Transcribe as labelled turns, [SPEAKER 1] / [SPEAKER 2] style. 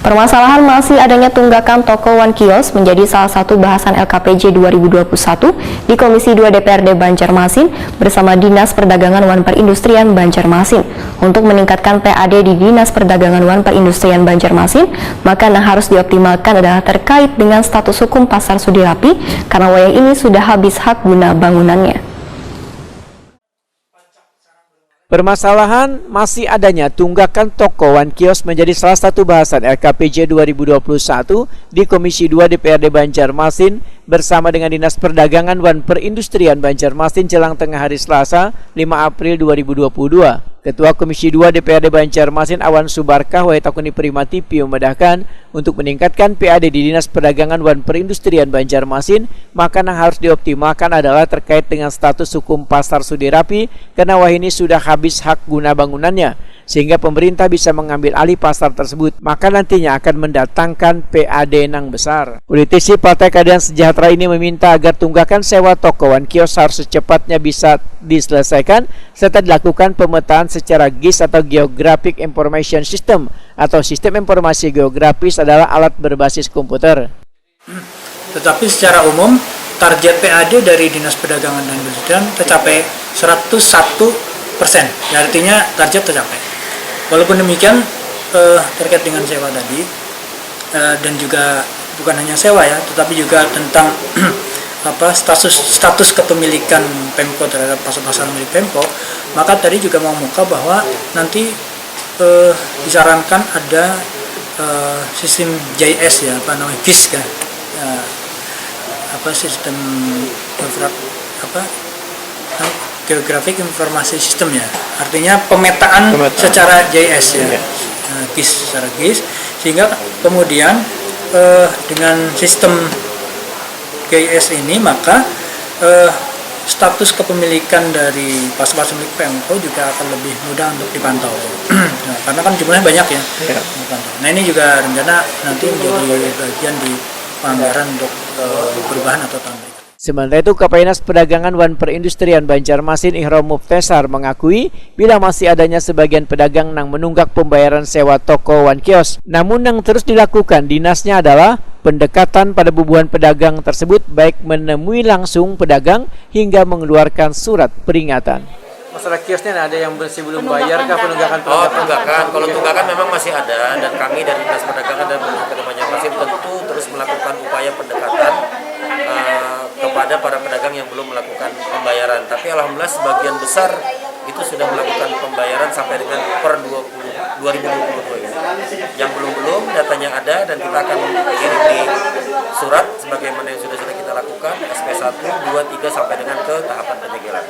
[SPEAKER 1] Permasalahan masih adanya tunggakan toko One Kios menjadi salah satu bahasan LKPJ 2021 di Komisi 2 DPRD Banjarmasin bersama Dinas Perdagangan Wan Perindustrian Banjarmasin. Untuk meningkatkan PAD di Dinas Perdagangan Wan Perindustrian Banjarmasin, maka yang harus dioptimalkan adalah terkait dengan status hukum Pasar Sudirapi karena wilayah ini sudah habis hak guna bangunannya.
[SPEAKER 2] Permasalahan masih adanya tunggakan toko One Kios menjadi salah satu bahasan LKPJ 2021 di Komisi 2 DPRD Banjarmasin bersama dengan Dinas Perdagangan Wan Perindustrian Banjarmasin jelang tengah hari Selasa 5 April 2022. Ketua Komisi 2 DPRD Banjarmasin Awan Subarkah Waitakuni Primati Pio memedahkan untuk meningkatkan PAD di Dinas Perdagangan Wan Perindustrian Banjarmasin, maka yang harus dioptimalkan adalah terkait dengan status hukum Pasar Sudirapi karena wah ini sudah habis hak guna bangunannya, sehingga pemerintah bisa mengambil alih pasar tersebut, maka nantinya akan mendatangkan PAD yang besar. Politisi Partai Keadilan Sejahtera ini meminta agar tunggakan sewa toko One Kios harus secepatnya bisa diselesaikan serta dilakukan pemetaan secara GIS atau Geographic Information System atau sistem informasi geografis adalah alat berbasis komputer.
[SPEAKER 3] Tetapi secara umum target PAD dari Dinas Perdagangan dan Perindustrian tercapai 101%, ya, artinya target tercapai. Walaupun demikian terkait dengan sewa tadi dan juga bukan hanya sewa ya, tetapi juga tentang status kepemilikan Pemko terhadap pasar-pasar milik Pemko, maka tadi juga mau muka bahwa nanti disarankan ada sistem JS ya, GIS kan, sistem Geographic Informasi System ya, artinya pemetaan secara JS ya, GIS secara GIS, sehingga kemudian dengan sistem GIS ini maka status kepemilikan dari pasar-pasar milik Pemko juga akan lebih mudah untuk dipantau. Nah, karena kan jumlahnya banyak ya. Nah ini juga rencana nanti menjadi bagian di anggaran untuk perubahan atau tambah.
[SPEAKER 2] Sementara itu, Kapolres Perdagangan Wan Perindustrian Banjarmasin Ihrom Muftesar mengakui bila masih adanya sebagian pedagang yang menunggak pembayaran sewa toko One Kios. Namun yang terus dilakukan dinasnya adalah pendekatan pada bubuhan pedagang tersebut, baik menemui langsung pedagang hingga mengeluarkan surat peringatan. Masalah kiosnya ada yang masih belum bayar kah penunggakan?
[SPEAKER 4] Tunggakan. Kalau tunggakan memang masih ada, dan kami dari Dinas Perdagangan dan Perindustrian Banjarmasin tentu terus melakukan upaya pendekatan kepada para pedagang yang belum melakukan pembayaran. Tapi alhamdulillah sebagian besar itu sudah melakukan pembayaran sampai dengan per 2022 ini. Yang belum datanya ada dan kita akan kirim di surat sebagaimana yang sudah kita lakukan SP 1, 2, 3 sampai dengan ke tahapan penyegelan.